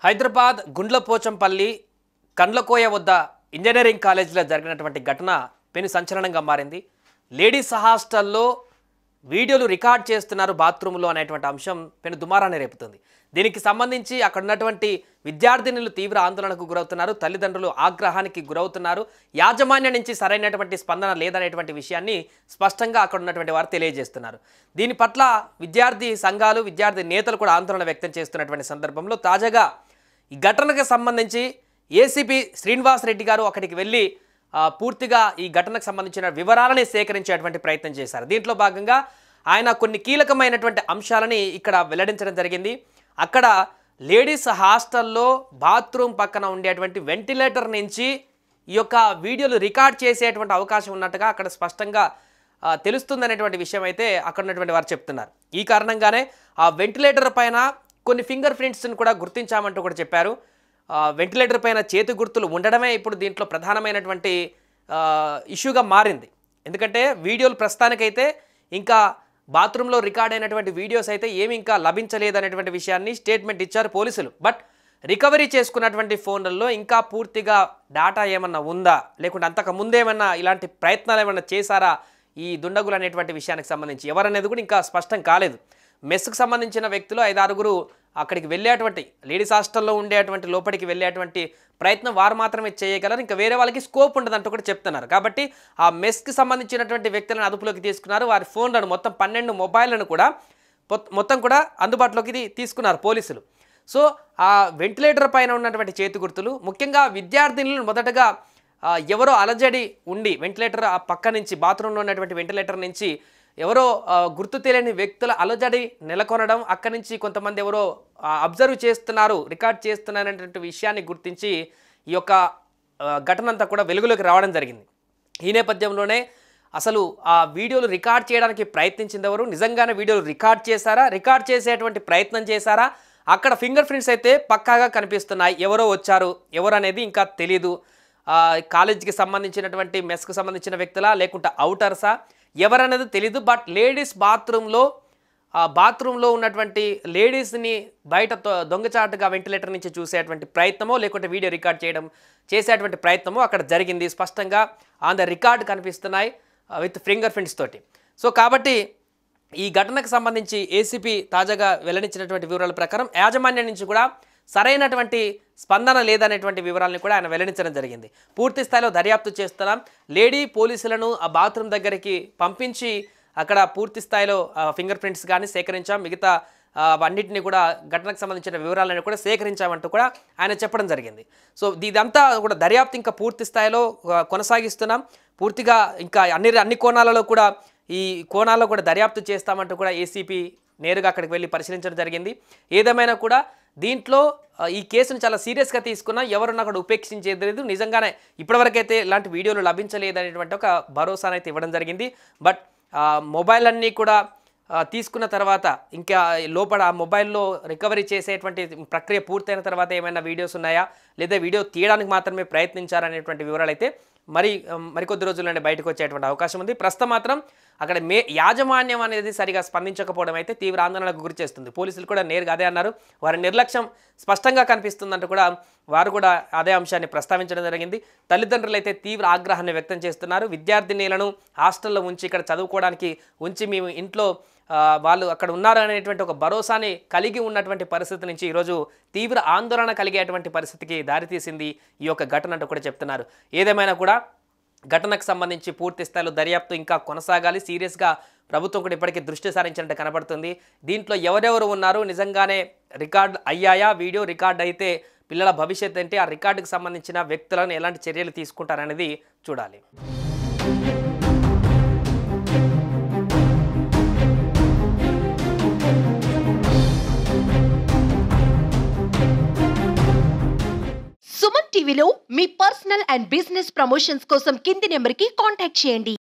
హైదరాబాద్ గుండ్లపోచంపల్లి కండ్లకోయ వద్ద ఇంజనీరింగ్ కాలేజీలో జరిగినటువంటి ఘటన పెను సంచలనంగా మారింది. లేడీస్ హాస్టల్లో వీడియోలు రికార్డ్ చేస్తున్నారు బాత్రూంలో అనేటువంటి అంశం పెను దుమారాన్ని రేపుతుంది. దీనికి సంబంధించి అక్కడ ఉన్నటువంటి విద్యార్థినులు తీవ్ర ఆందోళనకు గురవుతున్నారు, తల్లిదండ్రులు ఆగ్రహానికి గురవుతున్నారు. యాజమాన్యం నుంచి సరైనటువంటి స్పందన లేదనేటువంటి విషయాన్ని స్పష్టంగా అక్కడ ఉన్నటువంటి వారు తెలియజేస్తున్నారు. దీని పట్ల విద్యార్థి సంఘాలు, విద్యార్థి నేతలు కూడా ఆందోళన వ్యక్తం చేస్తున్నటువంటి సందర్భంలో తాజాగా ఈ ఘటనకు సంబంధించి ఏసీపీ శ్రీనివాస్ రెడ్డి గారు అక్కడికి వెళ్ళి పూర్తిగా ఈ ఘటనకు సంబంధించిన వివరాలని సేకరించేటువంటి ప్రయత్నం చేశారు. దీంట్లో భాగంగా ఆయన కొన్ని కీలకమైనటువంటి అంశాలని ఇక్కడ వెల్లడించడం జరిగింది. అక్కడ లేడీస్ హాస్టల్లో బాత్రూమ్ పక్కన ఉండేటువంటి వెంటిలేటర్ నుంచి ఈ యొక్క వీడియోలు రికార్డ్ చేసేటువంటి అవకాశం ఉన్నట్టుగా అక్కడ స్పష్టంగా తెలుస్తుందనేటువంటి విషయం అయితే అక్కడ ఉన్నటువంటి వారు చెప్తున్నారు. ఈ కారణంగానే ఆ వెంటిలేటర్ పైన కొన్ని ఫింగర్ ప్రింట్స్ని కూడా గుర్తించామంటూ కూడా చెప్పారు. వెంటిలేటర్ పైన చేతి గుర్తులు ఉండడమే ఇప్పుడు దీంట్లో ప్రధానమైనటువంటి ఇష్యూగా మారింది. ఎందుకంటే వీడియోలు ప్రస్తుతానికైతే ఇంకా బాత్రూంలో రికార్డ్ అయినటువంటి వీడియోస్ అయితే ఏమి ఇంకా లభించలేదనేటువంటి విషయాన్ని స్టేట్మెంట్ ఇచ్చారు పోలీసులు. బట్ రికవరీ చేసుకున్నటువంటి ఫోన్లలో ఇంకా పూర్తిగా డేటా ఏమన్నా ఉందా, లేకుంటే అంతకు ముందేమన్నా ఇలాంటి ప్రయత్నాలు ఏమన్నా చేశారా ఈ దుండగులు అనేటువంటి విషయానికి సంబంధించి ఎవరనేది కూడా ఇంకా స్పష్టం కాలేదు. మెస్కు సంబంధించిన వ్యక్తులు 5-6 అక్కడికి వెళ్ళేటువంటి లేడీస్ హాస్టల్లో ఉండేటువంటి లోపలికి వెళ్ళేటువంటి ప్రయత్నం వారు మాత్రమే చేయగలరు, ఇంకా వేరే వాళ్ళకి స్కోప్ ఉండదంటూ కూడా చెప్తున్నారు. కాబట్టి ఆ మెస్కి సంబంధించినటువంటి వ్యక్తులను అదుపులోకి తీసుకున్నారు. వారి ఫోన్లను మొత్తం 12 మొబైల్లను కూడా మొత్తం కూడా అందుబాటులోకి తీసుకున్నారు పోలీసులు. సో ఆ వెంటిలేటర్ పైన ఉన్నటువంటి చేతి గుర్తులు ముఖ్యంగా విద్యార్థినులను మొదటగా ఎవరో అలజడి ఉండి వెంటిలేటర్ ఆ పక్క నుంచి బాత్రూంలో ఉన్నటువంటి వెంటిలేటర్ నుంచి ఎవరో గుర్తు తెలియని వ్యక్తుల అలజడి నెలకొనడం, అక్కడి నుంచి కొంతమంది ఎవరో అబ్జర్వ్ చేస్తున్నారు, రికార్డ్ చేస్తున్నారు అనేటువంటి విషయాన్ని గుర్తించి ఈ యొక్క ఘటన అంతా కూడా వెలుగులోకి రావడం జరిగింది. ఈ నేపథ్యంలోనే అసలు ఆ వీడియోలు రికార్డ్ చేయడానికి ప్రయత్నించింది ఎవరు, నిజంగానే వీడియోలు రికార్డ్ చేశారా, రికార్డ్ చేసేటువంటి ప్రయత్నం చేశారా, అక్కడ ఫింగర్ ప్రింట్స్ అయితే పక్కాగా కనిపిస్తున్నాయి. ఎవరో వచ్చారు, ఎవరు అనేది ఇంకా తెలీదు. కాలేజీకి సంబంధించినటువంటి మెస్కు సంబంధించిన వ్యక్తులా లేకుంటే అవుటర్సా ఎవరనేది తెలీదు. బట్ లేడీస్ బాత్రూంలో ఉన్నటువంటి లేడీస్ని బయట దొంగచాటుగా వెంటిలేటర్ నుంచి చూసేటువంటి ప్రయత్నమో లేకుంటే వీడియో రికార్డ్ చేసేటువంటి ప్రయత్నమో అక్కడ జరిగింది. స్పష్టంగా ఆన్ ద రికార్డ్ కనిపిస్తున్నాయి విత్ ఫింగర్ ప్రింట్స్ తోటి. సో కాబట్టి ఈ ఘటనకు సంబంధించి ఏసీపీ తాజాగా వెల్లడించినటువంటి వివరాల ప్రకారం యాజమాన్యం నుంచి కూడా సరైనటువంటి స్పందన లేదనేటువంటి వివరాలను కూడా ఆయన వెల్లడించడం జరిగింది. పూర్తి స్థాయిలో దర్యాప్తు చేస్తున్నాం, లేడీ పోలీసులను ఆ బాత్రూమ్ దగ్గరికి పంపించి అక్కడ పూర్తి స్థాయిలో ఫింగర్ ప్రింట్స్ కానీ సేకరించాం, మిగతా అన్నింటినీ కూడా ఘటనకు సంబంధించిన వివరాలను కూడా సేకరించామంటూ కూడా ఆయన చెప్పడం జరిగింది. సో ఇదంతా కూడా దర్యాప్తు ఇంకా పూర్తి స్థాయిలో కొనసాగిస్తున్నాం, పూర్తిగా ఇంకా అన్ని కోణాలలో కూడా ఈ కోణాల్లో కూడా దర్యాప్తు చేస్తామంటూ కూడా ఏసీపీ నేరుగా అక్కడికి వెళ్ళి పరిశీలించడం జరిగింది. ఏదేమైనా కూడా దీంట్లో ఈ కేసును చాలా సీరియస్గా తీసుకున్నా, ఎవరన్నా అక్కడ ఉపేక్షించేది లేదు. నిజంగానే ఇప్పటివరకైతే ఇలాంటి వీడియోలు లభించలేదనేటువంటి ఒక భరోసానైతే ఇవ్వడం జరిగింది. బట్ మొబైల్ అన్నీ కూడా తీసుకున్న తర్వాత ఇంకా లోపల ఆ మొబైల్లో రికవరీ చేసేటువంటి ప్రక్రియ పూర్తయిన తర్వాత ఏమైనా వీడియోస్ ఉన్నాయా లేదా వీడియో తీయడానికి మాత్రమే ప్రయత్నించారనేటువంటి వివరాలు అయితే మరికొద్ది రోజుల్లోనే బయటకు వచ్చేటువంటి అవకాశం ఉంది. ప్రస్తుతం మాత్రం అక్కడ యాజమాన్యం అనేది సరిగా స్పందించకపోవడం అయితే తీవ్ర ఆందోళనకు గురి చేస్తుంది. పోలీసులు కూడా నేరుగా అదే అన్నారు, వారి నిర్లక్ష్యం స్పష్టంగా కనిపిస్తుందంటూ కూడా వారు కూడా అదే అంశాన్ని ప్రస్తావించడం జరిగింది. తల్లిదండ్రులు అయితే తీవ్ర ఆగ్రహాన్ని వ్యక్తం చేస్తున్నారు. విద్యార్థినీలను హాస్టల్లో ఉంచి ఇక్కడ చదువుకోవడానికి ఉంచి మేము ఇంట్లో వాళ్ళు అక్కడ ఉన్నారు అనేటువంటి ఒక భరోసాని కలిగి ఉన్నటువంటి పరిస్థితి నుంచి ఈరోజు తీవ్ర ఆందోళన కలిగేటువంటి పరిస్థితికి దారితీసింది ఈ యొక్క ఘటన అంటూ కూడా చెప్తున్నారు. ఏదేమైనా కూడా ఘటనకు సంబంధించి పూర్తి స్థాయిలో దర్యాప్తు ఇంకా కొనసాగాలి. సీరియస్గా ప్రభుత్వం కూడా ఇప్పటికీ దృష్టి సారించినట్టు కనబడుతుంది. దీంట్లో ఎవరెవరు ఉన్నారు, నిజంగానే రికార్డ్ అయ్యాయా, వీడియో రికార్డ్ అయితే పిల్లల భవిష్యత్తు ఏంటి, ఆ రికార్డుకు సంబంధించిన వ్యక్తులను ఎలాంటి చర్యలు తీసుకుంటారనేది చూడాలి. సుమన్ టీవీలో మీ పర్సనల్ అండ్ బిజినెస్ ప్రమోషన్స్ కోసం కింది నెంబర్కి కాంటాక్ట్ చేయండి.